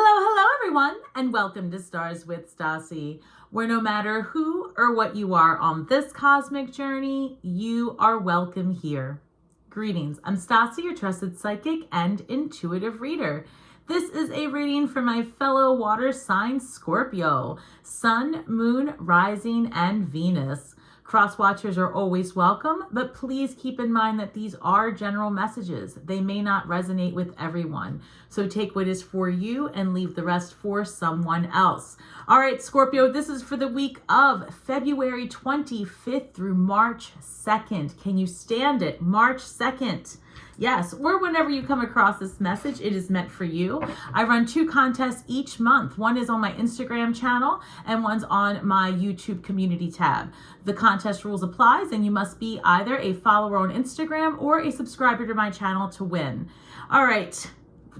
Hello everyone, and welcome to Stars with Stasi, where no matter who or what you are on this cosmic journey, you are welcome here. Greetings, I'm Stasi, your trusted psychic and intuitive reader. This is a reading for my fellow water sign Scorpio, Sun, Moon, Rising, and Venus. Cross watchers are always welcome, but please keep in mind that these are general messages. They may not resonate with everyone. So take what is for you and leave the rest for someone else. All right, Scorpio, this is for the week of February 25th through March 2nd. Can you stand it? March 2nd. Yes, or whenever you come across this message, it is meant for you. I run 2 contests each month. One is on my Instagram channel and one's on my YouTube community tab. The contest rules applies, and you must be either a follower on Instagram or a subscriber to my channel to win. All right.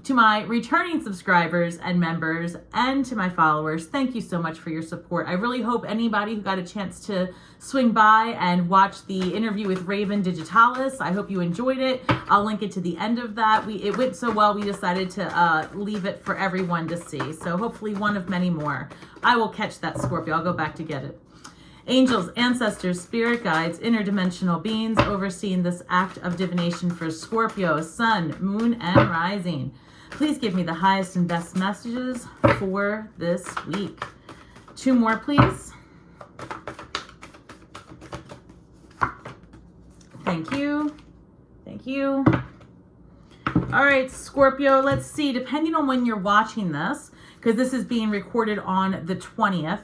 To my returning subscribers and members and to my followers, thank you so much for your support. I really hope anybody who got a chance to swing by and watch the interview with Raven Digitalis, I hope you enjoyed it. I'll link it to the end of that. It went so well, we decided to leave it for everyone to see. So hopefully one of many more. I will catch that, Scorpio. I'll go back to get it. Angels, ancestors, spirit guides, interdimensional beings overseeing this act of divination for Scorpio, Sun, Moon, and Rising. Please give me the highest and best messages for this week. 2 more, please. Thank you. Thank you. All right, Scorpio, let's see. Depending on when you're watching this, because this is being recorded on the 20th,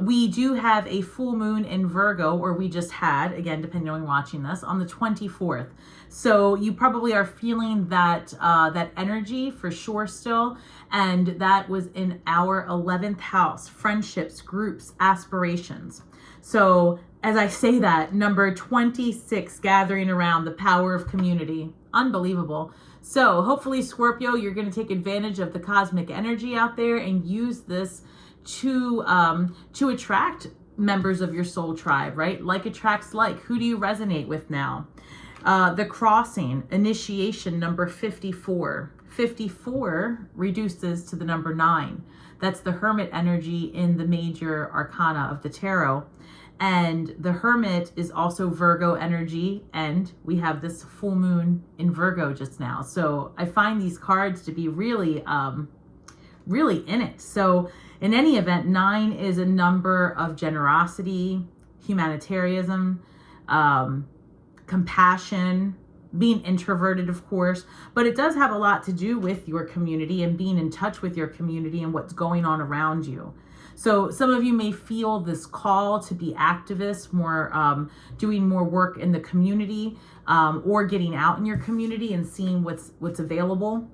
we do have a full moon in Virgo, or we just had, again, depending on when you're watching this, on the 24th. So you probably are feeling that that energy for sure still. And that was in our 11th house, friendships, groups, aspirations. So as I say that, number 26, gathering around the power of community. Unbelievable. So hopefully, Scorpio, you're going to take advantage of the cosmic energy out there and use this to attract members of your soul tribe, right? Like attracts like. Who do you resonate with now? The crossing, initiation, number 54. 54 reduces to the number 9. That's the hermit energy in the major arcana of the tarot. And the hermit is also Virgo energy, and we have this full moon in Virgo just now. So I find these cards to be really, really in it. So in any event, 9 is a number of generosity, humanitarianism, compassion, being introverted, of course, but it does have a lot to do with your community and being in touch with your community and what's going on around you. So some of you may feel this call to be activists, more doing more work in the community, or getting out in your community and seeing what's available.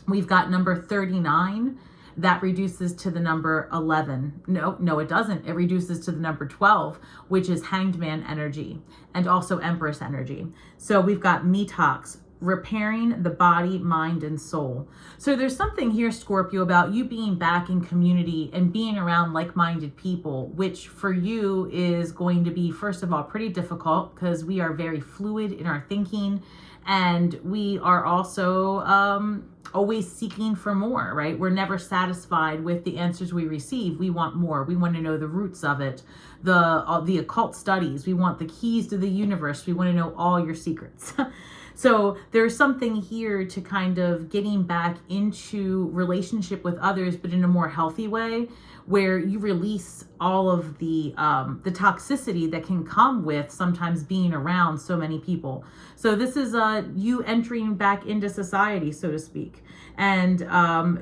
We've got number 39. That reduces to the number 11. No, it doesn't. It reduces to the number 12, which is Hanged Man energy and also Empress energy. So we've got Metox, repairing the body, mind, and soul. So there's something here, Scorpio, about you being back in community and being around like-minded people, which for you is going to be, first of all, pretty difficult because we are very fluid in our thinking, and we are also always seeking for more, right? We're never satisfied with the answers we receive. We want more. We want to know the roots of it, the occult studies. We want the keys to the universe. We want to know all your secrets. So there's something here to kind of getting back into relationship with others, but in a more healthy way, where you release all of the toxicity that can come with sometimes being around so many people. So this is you entering back into society, so to speak. And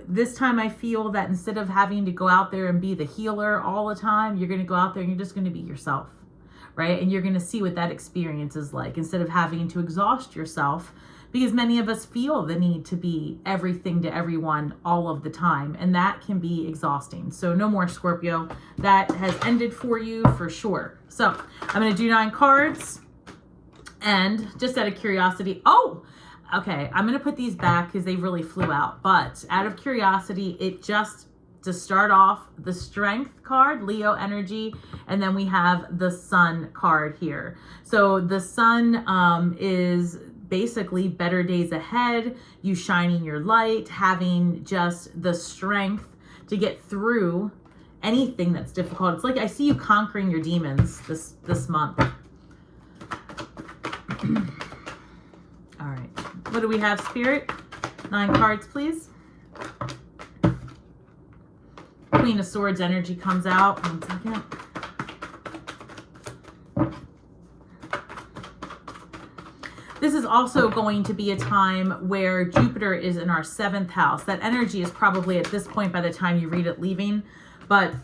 this time I feel that instead of having to go out there and be the healer all the time, you're going to go out there and you're just going to be yourself. Right? And you're going to see what that experience is like instead of having to exhaust yourself, because many of us feel the need to be everything to everyone all of the time, and that can be exhausting. So no more, Scorpio. That has ended for you for sure. So I'm going to do 9 cards, and just out of curiosity, okay, I'm going to put these back because they really flew out, but out of curiosity, it just, to start off, the Strength card, Leo energy, and then we have the Sun card here. So the Sun is basically better days ahead, you shining your light, having just the strength to get through anything that's difficult. It's like I see you conquering your demons this month. All right. What do we have, Spirit? 9 cards, please. Queen of Swords energy comes out. 1 second. This is also going to be a time where Jupiter is in our 7th house. That energy is probably at this point, by the time you read it, leaving. But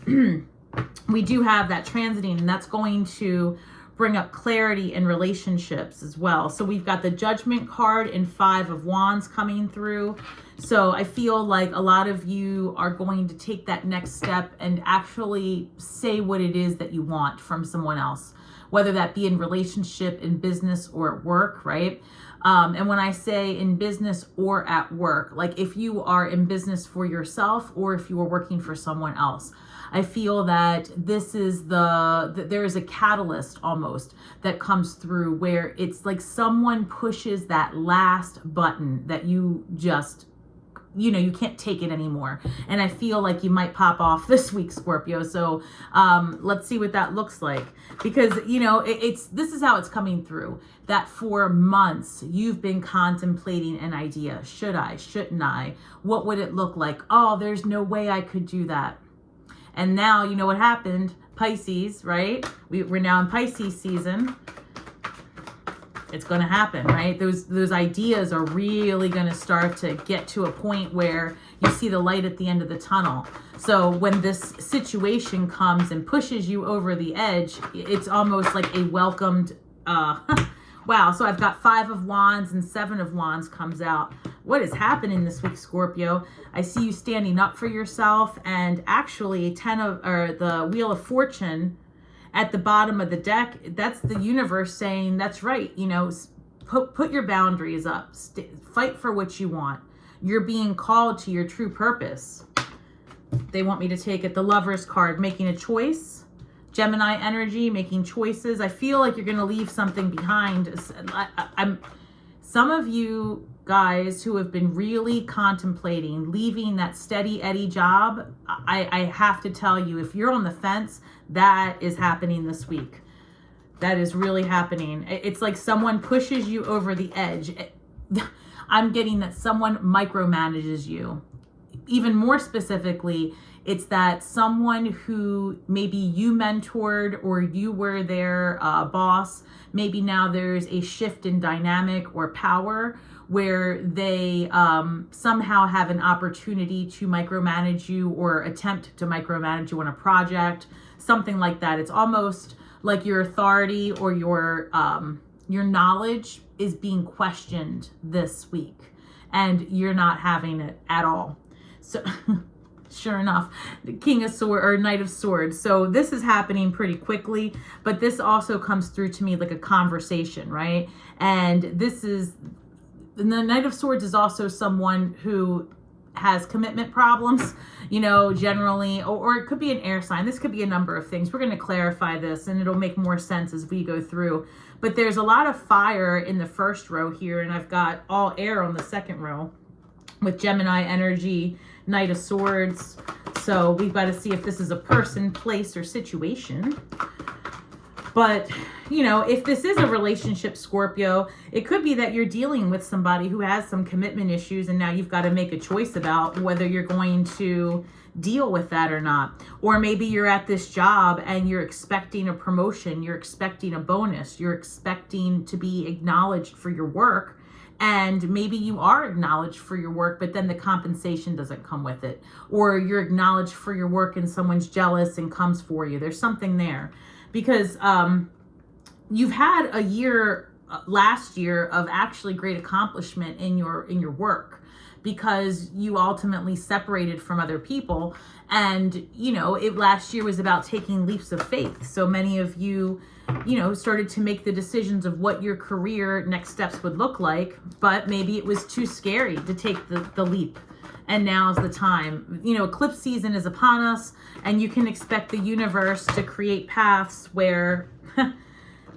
we do have that transiting, and that's going to bring up clarity in relationships as well. So we've got the Judgment card and 5 of Wands coming through. So I feel like a lot of you are going to take that next step and actually say what it is that you want from someone else, whether that be in relationship, in business, or at work, right? And when I say in business or at work, like if you are in business for yourself or if you are working for someone else, I feel that this is there is a catalyst almost that comes through where it's like someone pushes that last button that you just, you can't take it anymore. And I feel like you might pop off this week, Scorpio. So let's see what that looks like. Because, this is how it's coming through. That for months you've been contemplating an idea. Should I? Shouldn't I? What would it look like? Oh, there's no way I could do that. And now, you know what happened? Pisces, right? We're now in Pisces season. It's going to happen, right? Those ideas are really going to start to get to a point where you see the light at the end of the tunnel. So when this situation comes and pushes you over the edge, it's almost like a welcomed, wow. So I've got 5 of Wands and 7 of Wands comes out. What is happening this week, Scorpio? I see you standing up for yourself, and actually the Wheel of Fortune at the bottom of the deck, that's the universe saying, that's right, put your boundaries up, fight for what you want. You're being called to your true purpose. They want me to take it. The Lover's card, making a choice. Gemini energy, making choices. I feel like you're going to leave something behind. Some of you guys who have been really contemplating leaving that steady Eddie job, I have to tell you, if you're on the fence, that is happening this week. That is really happening. It's like someone pushes you over the edge. I'm getting that someone micromanages you. Even more specifically, it's that someone who maybe you mentored or you were their boss, maybe now there's a shift in dynamic or power where they somehow have an opportunity to micromanage you or attempt to micromanage you on a project, something like that. It's almost like your authority or your knowledge is being questioned this week, and you're not having it at all. So sure enough, the King of Swords or Knight of Swords. So this is happening pretty quickly, but this also comes through to me like a conversation, right? And the Knight of Swords is also someone who has commitment problems, generally, or it could be an air sign. This could be a number of things. We're going to clarify this and it'll make more sense as we go through. But there's a lot of fire in the first row here, and I've got all air on the second row with Gemini energy, Knight of Swords. So we've got to see if this is a person, place, or situation. But, if this is a relationship, Scorpio, it could be that you're dealing with somebody who has some commitment issues, and now you've got to make a choice about whether you're going to deal with that or not. Or maybe you're at this job and you're expecting a promotion, you're expecting a bonus, you're expecting to be acknowledged for your work. And maybe you are acknowledged for your work, but then the compensation doesn't come with it. Or you're acknowledged for your work and someone's jealous and comes for you. There's something there. Because you've had a year, last year, of actually great accomplishment in your work, because you ultimately separated from other people. And, last year was about taking leaps of faith. So many of you, started to make the decisions of what your career next steps would look like, but maybe it was too scary to take the leap. And now's the time. Eclipse season is upon us, and you can expect the universe to create paths where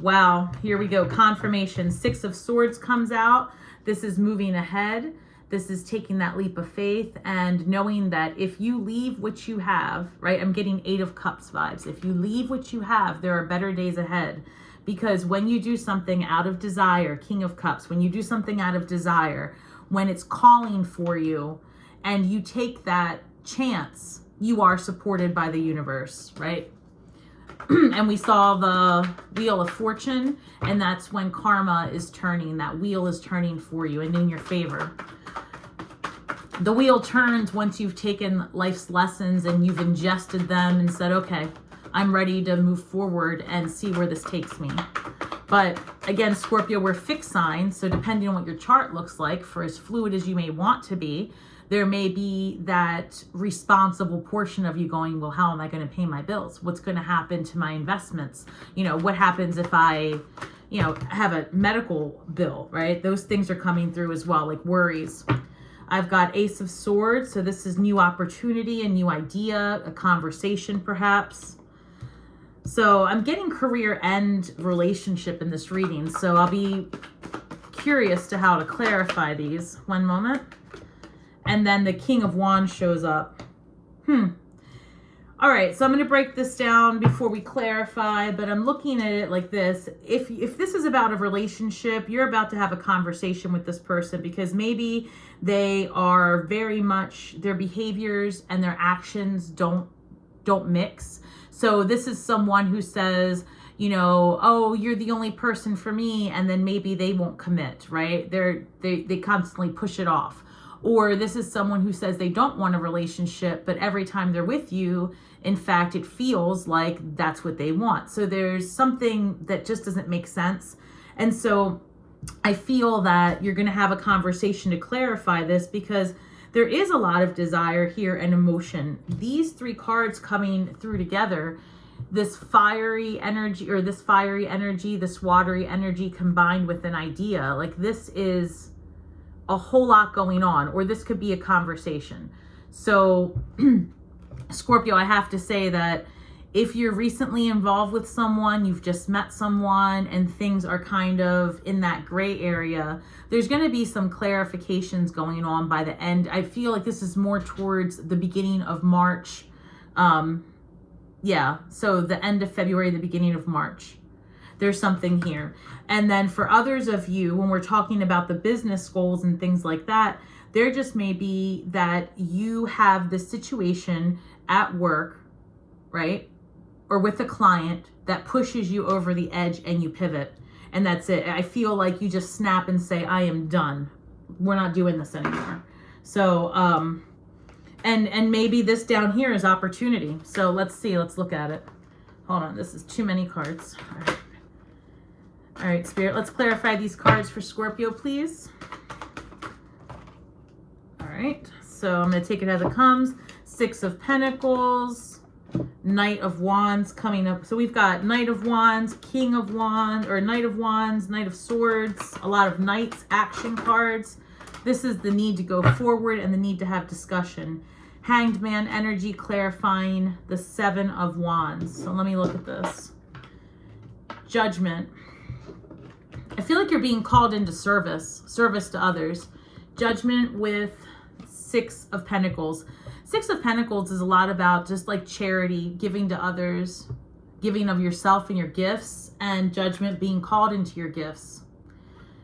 Wow, here we go. Confirmation. 6 of Swords comes out. This is moving ahead. This is taking that leap of faith and knowing that if you leave what you have, right? I'm getting 8 of Cups vibes. If you leave what you have, there are better days ahead. Because when you do something out of desire, King of Cups, when you do something out of desire, when it's calling for you and you take that chance, you are supported by the universe, right? And we saw the Wheel of Fortune, and that's when karma is turning. That wheel is turning for you and in your favor. The wheel turns once you've taken life's lessons and you've ingested them and said, okay, I'm ready to move forward and see where this takes me. But again, Scorpio, we're fixed signs. So depending on what your chart looks like, for as fluid as you may want to be, there may be that responsible portion of you going, well, how am I going to pay my bills? What's going to happen to my investments? You know, what happens if I, you know, have a medical bill, right? Those things are coming through as well, like worries. I've got Ace of Swords. So this is new opportunity, a new idea, a conversation perhaps. So I'm getting career and relationship in this reading. So I'll be curious to how to clarify these. One moment. And then the King of Wands shows up. All right, so I'm going to break this down before we clarify, but I'm looking at it like this. If this is about a relationship, you're about to have a conversation with this person because maybe they are very much, their behaviors and their actions don't mix. So this is someone who says, you know, oh, you're the only person for me, and then maybe they won't commit, right? They constantly push it off. Or this is someone who says they don't want a relationship, but every time they're with you, in fact, it feels like that's what they want. So there's something that just doesn't make sense. And so I feel that you're going to have a conversation to clarify this because there is a lot of desire here and emotion. These 3 cards coming through together, this fiery energy or this fiery energy, this watery energy combined with an idea, like this is a whole lot going on, or this could be a conversation. So Scorpio, I have to say that if you're recently involved with someone, you've just met someone and things are kind of in that gray area, there's going to be some clarifications going on by the end. I feel like this is more towards the beginning of March. Yeah, so the end of February, the beginning of March. There's something here. And then for others of you, when we're talking about the business goals and things like that, there just may be that you have the situation at work, right? Or with a client that pushes you over the edge and you pivot. And that's it. I feel like you just snap and say, I am done. We're not doing this anymore. So, and maybe this down here is opportunity. So let's see, let's look at it. Hold on, this is too many cards. All right, Spirit, let's clarify these cards for Scorpio, please. All right, so I'm going to take it as it comes. 6 of Pentacles, Knight of Wands coming up. So we've got Knight of Wands, King of Wands, or Knight of Wands, Knight of Swords, a lot of Knights action cards. This is the need to go forward and the need to have discussion. Hanged Man energy clarifying the 7 of Wands. So let me look at this. Judgment. I feel like you're being called into service to others. Judgment with 6 of Pentacles. 6 of Pentacles is a lot about just like charity, giving to others, giving of yourself and your gifts, and Judgment being called into your gifts.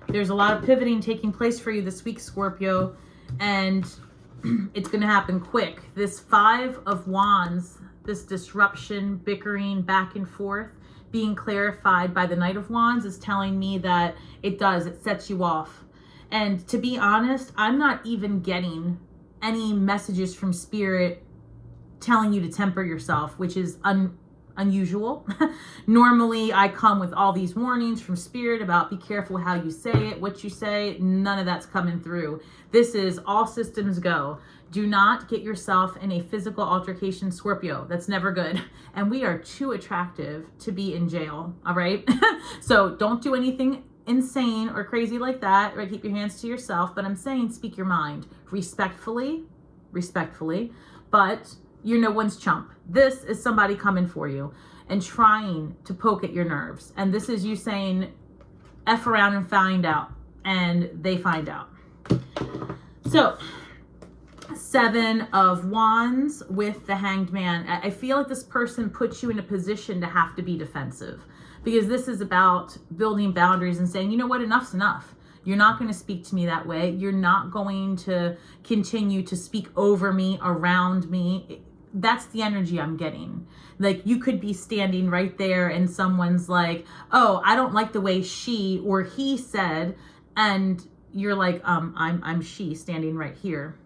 There's a lot of pivoting taking place for you this week, Scorpio, and it's going to happen quick. This 5 of Wands, this disruption, bickering back and forth, being clarified by the Knight of Wands is telling me that it sets you off. And to be honest, I'm not even getting any messages from Spirit telling you to temper yourself, which is unusual. Normally I come with all these warnings from Spirit about be careful how you say it, what you say. None of that's coming through. This is all systems go. Do not get yourself in a physical altercation, Scorpio. That's never good. And we are too attractive to be in jail. All right. So don't do anything insane or crazy like that, right? Keep your hands to yourself. But I'm saying speak your mind respectfully, but you're no one's chump. This is somebody coming for you and trying to poke at your nerves. And this is you saying, F around and find out. And they find out. So, 7 of Wands with the Hanged Man. I feel like this person puts you in a position to have to be defensive, because this is about building boundaries and saying, you know what, enough's enough. You're not going to speak to me that way. You're not going to continue to speak over me, around me. That's the energy I'm getting. Like, you could be standing right there and someone's like, oh, I don't like the way she or he said, and you're like, I'm she standing right here.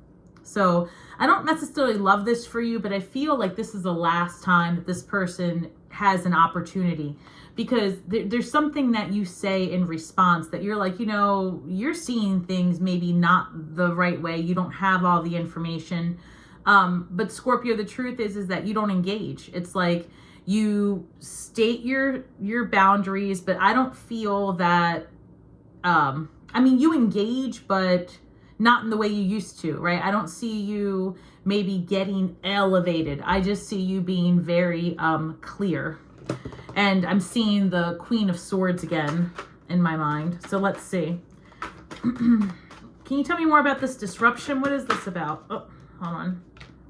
So I don't necessarily love this for you, but I feel like this is the last time that this person has an opportunity, because there's something that you say in response that you're like, you know, you're seeing things maybe not the right way. You don't have all the information. But Scorpio, the truth is that you don't engage. It's like you state your boundaries, but I don't feel that, I mean, you engage, but not in the way you used to, right? I don't see you maybe getting elevated. I just see you being very clear. And I'm seeing the Queen of Swords again in my mind. So let's see. Can you tell me more about this disruption? What is this about? Oh, hold on.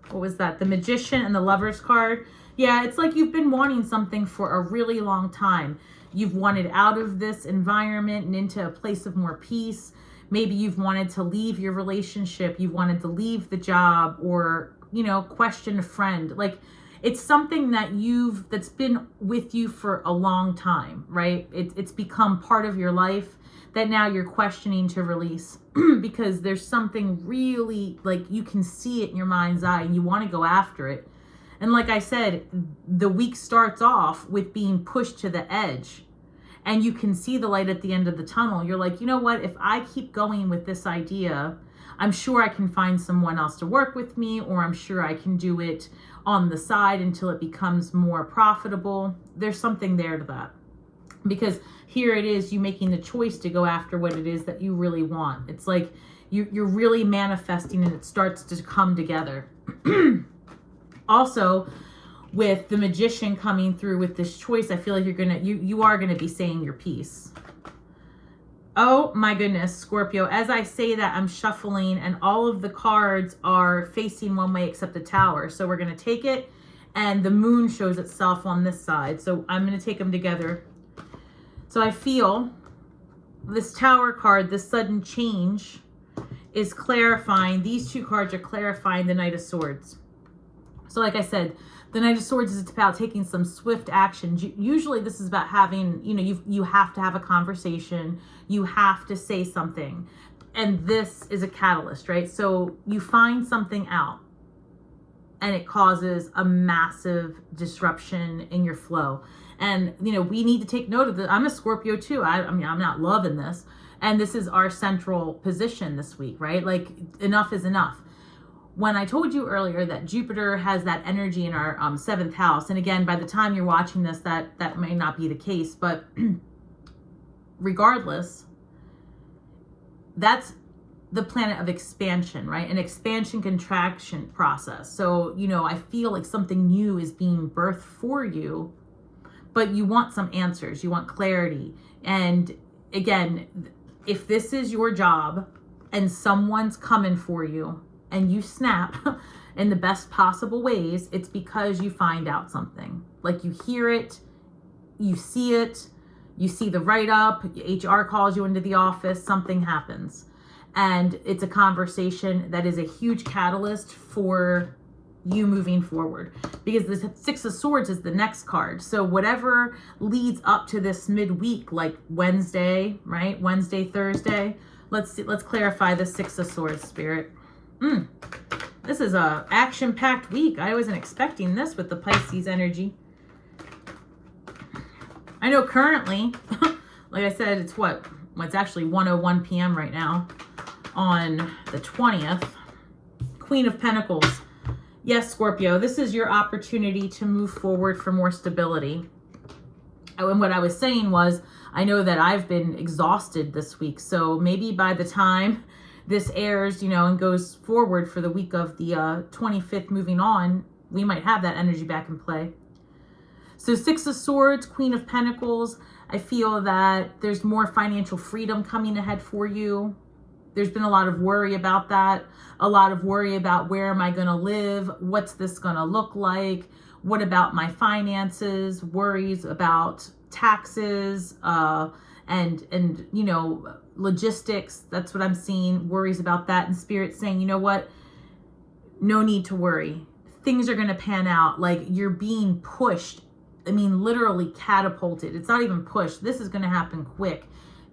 What was that? The Magician and the Lover's card. Yeah, it's like you've been wanting something for a really long time. You've wanted out of this environment and into a place of more peace. Maybe you've wanted to leave your relationship. You've wanted to leave the job, or, you know, question a friend. Like, it's something that's been with you for a long time, right? It's become part of your life that now you're questioning to release because there's something really, like, you can see it in your mind's eye and you want to go after it. And like I said, the week starts off with being pushed to the edge, and you can see the light at the end of the tunnel. You're like, you know what? If I keep going with this idea, I'm sure I can find someone else to work with me, or I'm sure I can do it on the side until it becomes more profitable. There's something there to that, because here it is, you making the choice to go after what it is that you really want. It's like you're really manifesting, and it starts to come together. Also, with the Magician coming through with this choice, I feel like you are gonna be saying your piece. Oh my goodness, Scorpio. As I say that, I'm shuffling and all of the cards are facing one way except the Tower. So we're gonna take it, and the Moon shows itself on this side. So I'm gonna take them together. So I feel this Tower card, this sudden change, is clarifying. These two cards are clarifying the Knight of Swords. So like I said, the Knight of Swords is about taking some swift action. Usually this is about having, you know, you have to have a conversation. You have to say something. And this is a catalyst, right? So you find something out and it causes a massive disruption in your flow. And, you know, we need to take note of that. I'm a Scorpio too. I mean, I'm not loving this. And this is our central position this week, right? Like, enough is enough. When I told you earlier that Jupiter has that energy in our 7th house, and again, by the time you're watching this, that may not be the case, but regardless, that's the planet of expansion, right? An expansion contraction process. So, you know, I feel like something new is being birthed for you, but you want some answers, you want clarity. And again, if this is your job and someone's coming for you, and you snap in the best possible ways, it's because you find out something. Like, you hear it, you see the write-up, HR calls you into the office, something happens. And it's a conversation that is a huge catalyst for you moving forward. Because the 6 of Swords is the next card. So whatever leads up to this midweek, like Wednesday, right? Wednesday, Thursday. Let's clarify the 6 of Swords, Spirit. This is a action-packed week. I wasn't expecting this with the Pisces energy. I know currently, like I said, it's it's actually 1:01 p.m. right now on the 20th. Queen of Pentacles. Yes, Scorpio, this is your opportunity to move forward for more stability. And what I was saying was, I know that I've been exhausted this week. So maybe by the time this airs, you know, and goes forward for the week of the 25th moving on, we might have that energy back in play. So Six of Swords, Queen of Pentacles. I feel that there's more financial freedom coming ahead for you. There's been a lot of worry about that. A lot of worry about where am I going to live? What's this going to look like? What about my finances? Worries about taxes and you know, logistics. That's what I'm seeing. Worries about that. And Spirit saying, you know what? No need to worry. Things are going to pan out. Like, you're being pushed. I mean, literally catapulted. It's not even pushed. This is going to happen quick.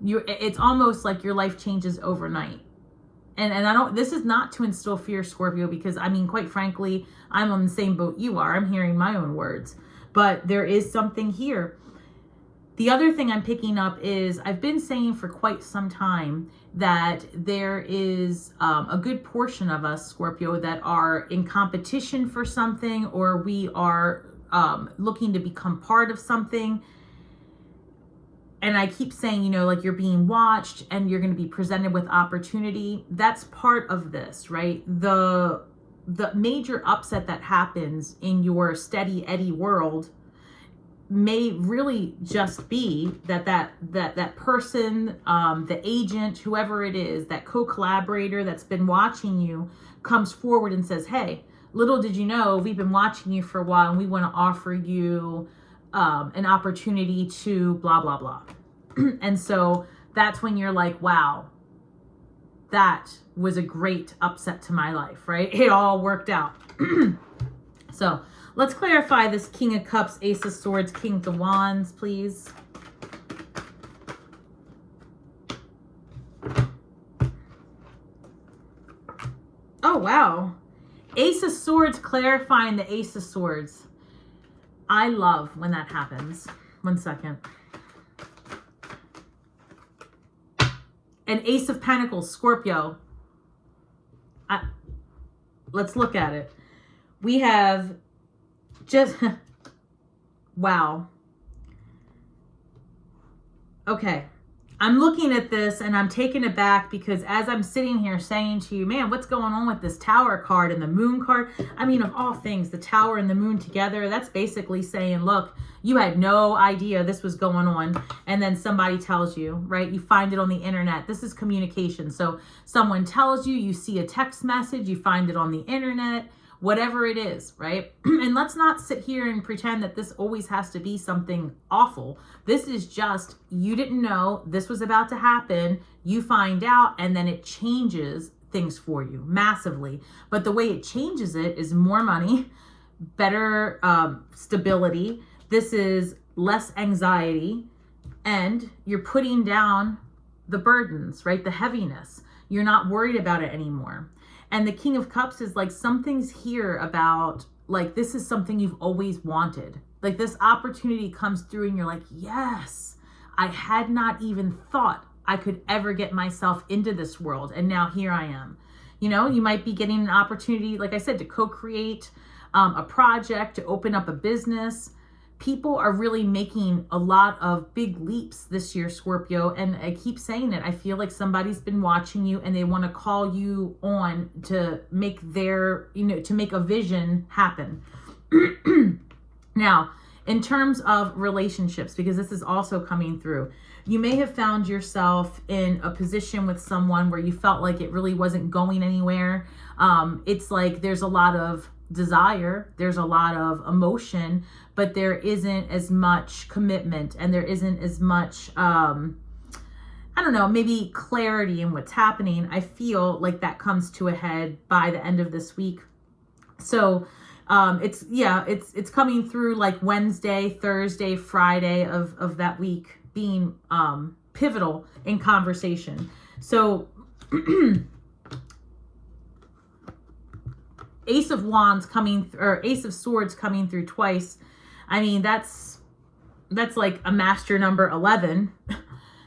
It's almost like your life changes overnight. And I don't, this is not to instill fear, Scorpio, because I mean, quite frankly, I'm on the same boat you are. I'm hearing my own words, but there is something here. The other thing I'm picking up is I've been saying for quite some time that there is a good portion of us, Scorpio, that are in competition for something, or we are looking to become part of something. And I keep saying, you know, like, you're being watched and you're going to be presented with opportunity. That's part of this, right? The major upset that happens in your steady Eddie world may really just be that person, the agent, whoever it is, that co-collaborator that's been watching you comes forward and says, hey, little did you know, we've been watching you for a while and we want to offer you an opportunity to blah, blah, blah. And so that's when you're like, wow, that was a great upset to my life, right? It all worked out. So let's clarify this King of Cups, Ace of Swords, King of Wands, please. Oh, wow. Ace of Swords clarifying the Ace of Swords. I love when that happens. 1 second. And Ace of Pentacles, Scorpio. Let's look at it. We have just, wow. Okay. I'm looking at this and I'm taken aback because as I'm sitting here saying to you, man, what's going on with this Tower card and the Moon card? I mean, of all things, the Tower and the Moon together, that's basically saying, look, you had no idea this was going on. And then somebody tells you, right? You find it on the internet. This is communication. So someone tells you, you see a text message, you find it on the internet, whatever it is, right? And let's not sit here and pretend that this always has to be something awful. This is just, you didn't know this was about to happen. You find out, and then it changes things for you massively. But the way it changes it is more money, better stability. This is less anxiety, and you're putting down the burdens, right? The heaviness. You're not worried about it anymore. And the King of Cups is like, something's here about, like, this is something you've always wanted. Like, this opportunity comes through and you're like, yes, I had not even thought I could ever get myself into this world. And now here I am. You know, you might be getting an opportunity, like I said, to co-create a project, to open up a business. People are really making a lot of big leaps this year, Scorpio. And I keep saying it. I feel like somebody's been watching you and they want to call you on to make their, you know, to make a vision happen. Now, in terms of relationships, because this is also coming through, you may have found yourself in a position with someone where you felt like it really wasn't going anywhere. It's like there's a lot of desire, there's a lot of emotion, but there isn't as much commitment and there isn't as much, I don't know, maybe clarity in what's happening. I feel like that comes to a head by the end of this week. So it's coming through like Wednesday, Thursday, Friday of that week being pivotal in conversation. So Ace of Wands coming, or Ace of Swords coming through twice. I mean, that's like a master number 11,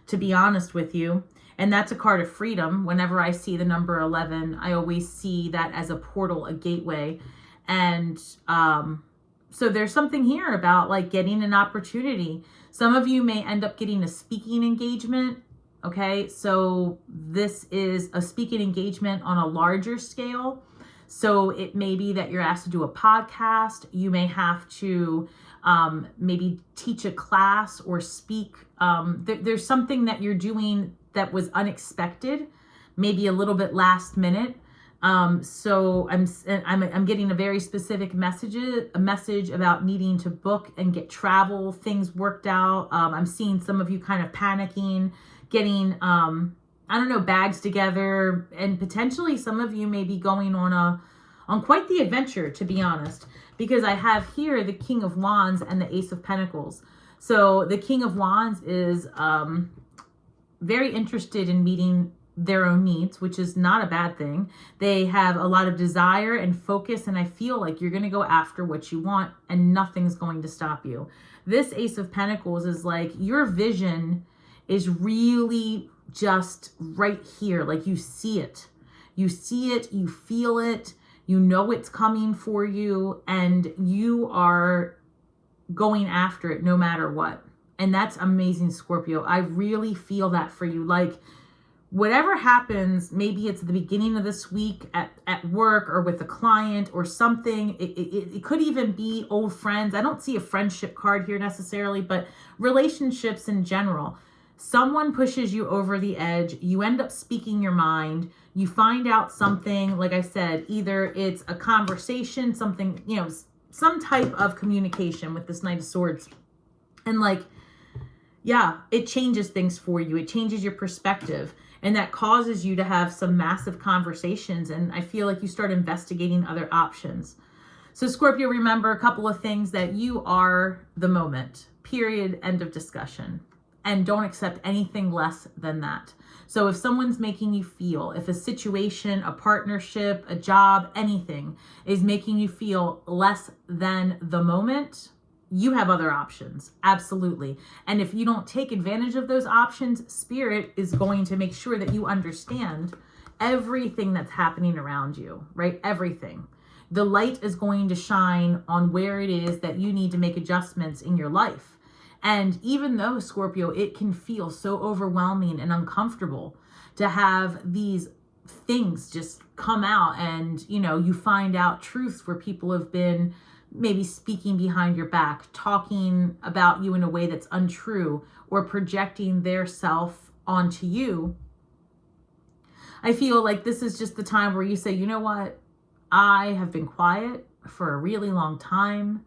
to be honest with you. And that's a card of freedom. Whenever I see the number 11, I always see that as a portal, a gateway. And so there's something here about like getting an opportunity. Some of you may end up getting a speaking engagement. Okay, so this is a speaking engagement on a larger scale. So it may be that you're asked to do a podcast. You may have to maybe teach a class or speak. There's something that you're doing that was unexpected, maybe a little bit last minute. So I'm getting a very specific message about needing to book and get travel things worked out. I'm seeing some of you kind of panicking, getting, bags together, and potentially some of you may be going on quite the adventure, to be honest, because I have here the King of Wands and the Ace of Pentacles. So the King of Wands is, very interested in meeting their own needs, which is not a bad thing. They have a lot of desire and focus, and I feel like you're going to go after what you want and nothing's going to stop you. This Ace of Pentacles is like your vision is really just right here. Like you see it, you feel it, you know it's coming for you, and you are going after it no matter what. And that's amazing, Scorpio. I really feel that for you. Like whatever happens, maybe it's the beginning of this week at work or with a client or something. It could even be old friends. I don't see a friendship card here necessarily, but relationships in general. Someone pushes you over the edge. You end up speaking your mind. You find out something, like I said, either it's a conversation, something, some type of communication with this Knight of Swords. And it changes things for you. It changes your perspective. And that causes you to have some massive conversations. And I feel like you start investigating other options. So Scorpio, remember a couple of things: that you are the moment, period, end of discussion. And don't accept anything less than that. So if someone's making you feel, if a situation, a partnership, a job, anything is making you feel less than the moment, you have other options. Absolutely. And if you don't take advantage of those options, Spirit is going to make sure that you understand everything that's happening around you, right? Everything. The light is going to shine on where it is that you need to make adjustments in your life. And even though, Scorpio, it can feel so overwhelming and uncomfortable to have these things just come out and, you find out truths where people have been maybe speaking behind your back, talking about you in a way that's untrue, or projecting their self onto you. I feel like this is just the time where you say, you know what? I have been quiet for a really long time.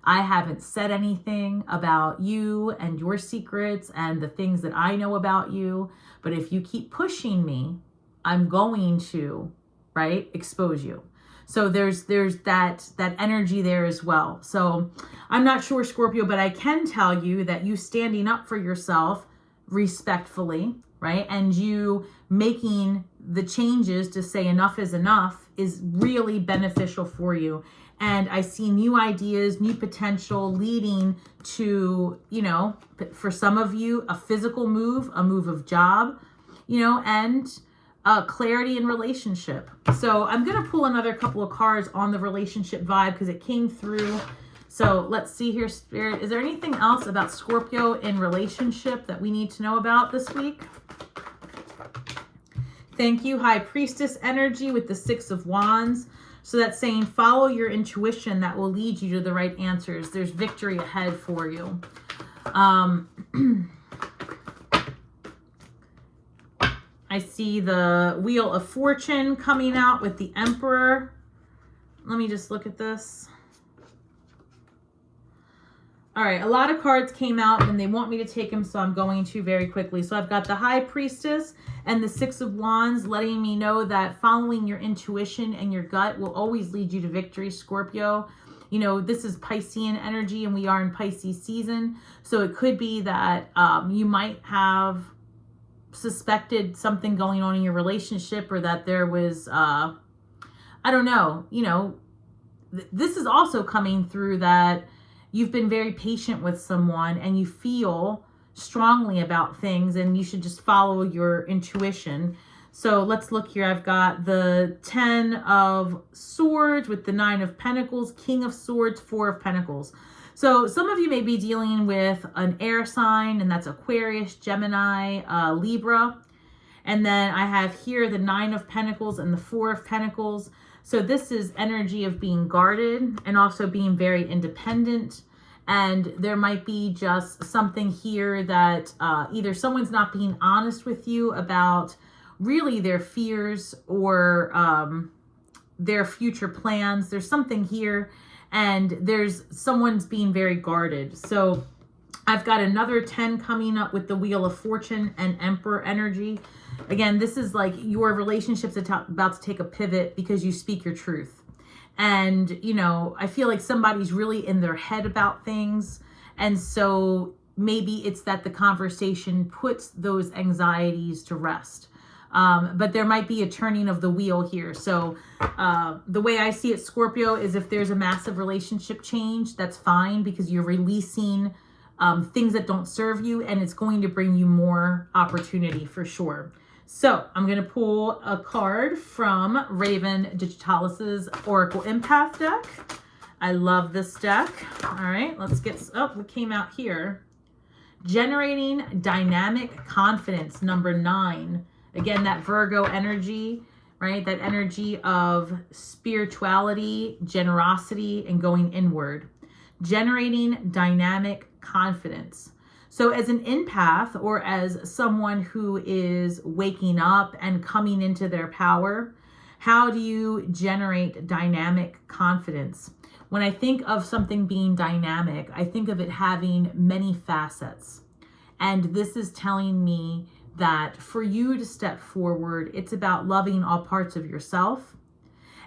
I haven't said anything about you and your secrets and the things that I know about you. But if you keep pushing me, I'm going to, expose you. So there's that energy there as well. So I'm not sure, Scorpio, but I can tell you that you standing up for yourself respectfully, right? And you making the changes to say enough is enough is really beneficial for you. And I see new ideas, new potential leading to, for some of you, a physical move, a move of job, and clarity in relationship. So I'm going to pull another couple of cards on the relationship vibe because it came through. So let's see here, Spirit. Is there anything else about Scorpio in relationship that we need to know about this week? Thank you. High Priestess energy with the Six of Wands. So that's saying follow your intuition. That will lead you to the right answers. There's victory ahead for you. I see the Wheel of Fortune coming out with the Emperor. Let me just look at this. All right, a lot of cards came out and they want me to take them, so I'm going to very quickly. So I've got the High Priestess and the Six of Wands letting me know that following your intuition and your gut will always lead you to victory, Scorpio. This is Piscean energy and we are in Pisces season. So it could be that you might have suspected something going on in your relationship, or that there was, this is also coming through that you've been very patient with someone and you feel strongly about things and you should just follow your intuition. So let's look here. I've got the 10 of Swords with the 9 of Pentacles, King of Swords, 4 of Pentacles. So some of you may be dealing with an air sign, and that's Aquarius, Gemini, Libra. And then I have here the 9 of Pentacles and the 4 of Pentacles. So this is energy of being guarded and also being very independent. And there might be just something here that either someone's not being honest with you about really their fears or their future plans. There's something here, and there's someone's being very guarded. So I've got another 10 coming up with the Wheel of Fortune and Emperor energy. Again, this is like your relationship's about to take a pivot because you speak your truth. And, you know, I feel like somebody's really in their head about things. And so maybe it's that the conversation puts those anxieties to rest. But there might be a turning of the wheel here. So the way I see it, Scorpio, is if there's a massive relationship change, that's fine because you're releasing things that don't serve you, and it's going to bring you more opportunity for sure. So I'm going to pull a card from Raven Digitalis' Oracle Empath deck. I love this deck. All right, let's get, oh, what came out here? Generating Dynamic Confidence, number 9. Again, that Virgo energy, right? That energy of spirituality, generosity, and going inward. Generating dynamic confidence. So as an empath, or as someone who is waking up and coming into their power, how do you generate dynamic confidence? When I think of something being dynamic, I think of it having many facets. And this is telling me that for you to step forward, it's about loving all parts of yourself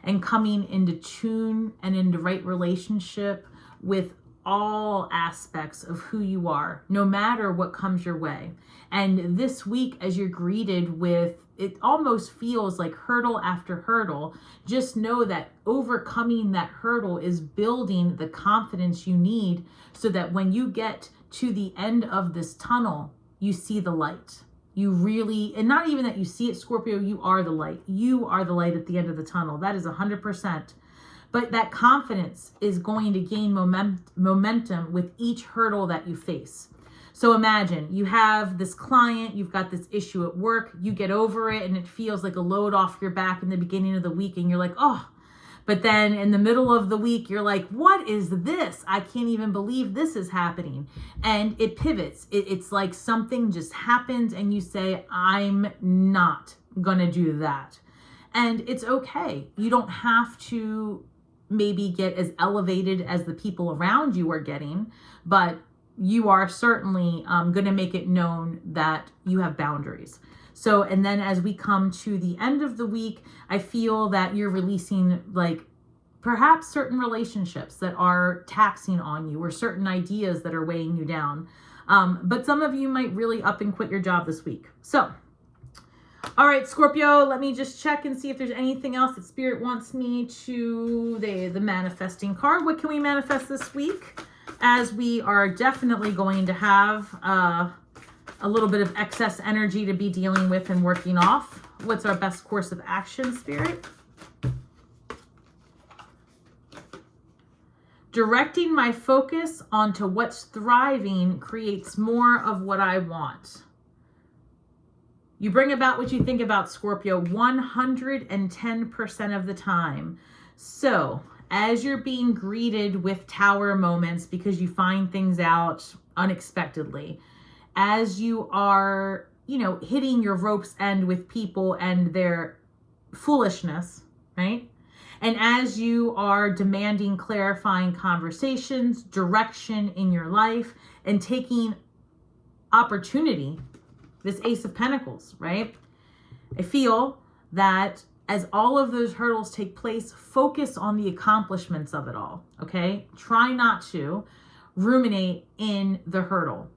and coming into tune and into right relationship with all aspects of who you are, no matter what comes your way. And this week, as you're greeted with, it almost feels like hurdle after hurdle, just know that overcoming that hurdle is building the confidence you need so that when you get to the end of this tunnel, you see the light. You really, and not even that you see it, Scorpio, you are the light. You are the light at the end of the tunnel. That is 100%. But that confidence is going to gain momentum with each hurdle that you face. So imagine you have this client, you've got this issue at work, you get over it and it feels like a load off your back in the beginning of the week and you're like, oh, but then in the middle of the week, you're like, what is this? I can't even believe this is happening. And it pivots. It's like something just happens and you say, I'm not gonna do that. And it's okay. You don't have to maybe get as elevated as the people around you are getting, but you are certainly going to make it known that you have boundaries. So, and then as we come to the end of the week, I feel that you're releasing like perhaps certain relationships that are taxing on you or certain ideas that are weighing you down. But some of you might really up and quit your job this week. So, all right, Scorpio, let me just check and see if there's anything else that Spirit wants me to, the manifesting card. What can we manifest this week? As we are definitely going to have a little bit of excess energy to be dealing with and working off. What's our best course of action, Spirit? Directing my focus onto what's thriving creates more of what I want. You bring about what you think about, Scorpio, 110% of the time. So as you're being greeted with tower moments because you find things out unexpectedly, as you are, hitting your rope's end with people and their foolishness, right? And as you are demanding clarifying conversations, direction in your life, and taking opportunity, this Ace of Pentacles, right? I feel that as all of those hurdles take place, focus on the accomplishments of it all, okay? Try not to ruminate in the hurdle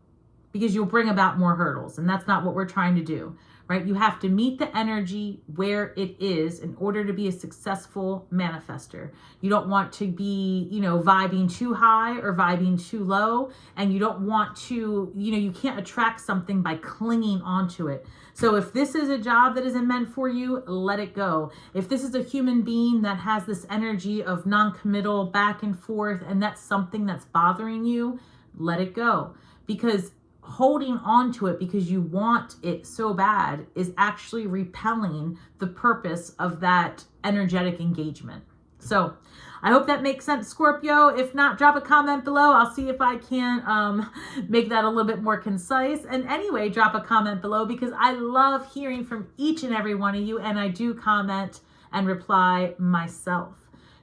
because you'll bring about more hurdles, and that's not what we're trying to do, right? You have to meet the energy where it is in order to be a successful manifester. You don't want to be, vibing too high or vibing too low, and you don't want to, you can't attract something by clinging onto it. So if this is a job that isn't meant for you, let it go. If this is a human being that has this energy of non-committal back and forth, and that's something that's bothering you, let it go. Because holding on to it because you want it so bad is actually repelling the purpose of that energetic engagement. So I hope that makes sense, Scorpio. If not, drop a comment below. I'll see if I can make that a little bit more concise. And anyway, drop a comment below because I love hearing from each and every one of you, and I do comment and reply myself.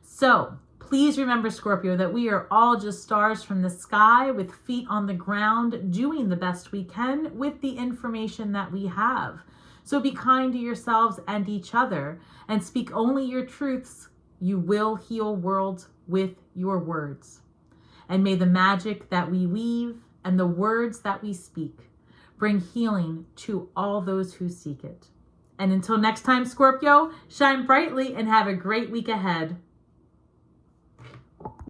So please remember, Scorpio, that we are all just stars from the sky with feet on the ground, doing the best we can with the information that we have. So be kind to yourselves and each other and speak only your truths. You will heal worlds with your words. And may the magic that we weave and the words that we speak bring healing to all those who seek it. And until next time, Scorpio, shine brightly and have a great week ahead.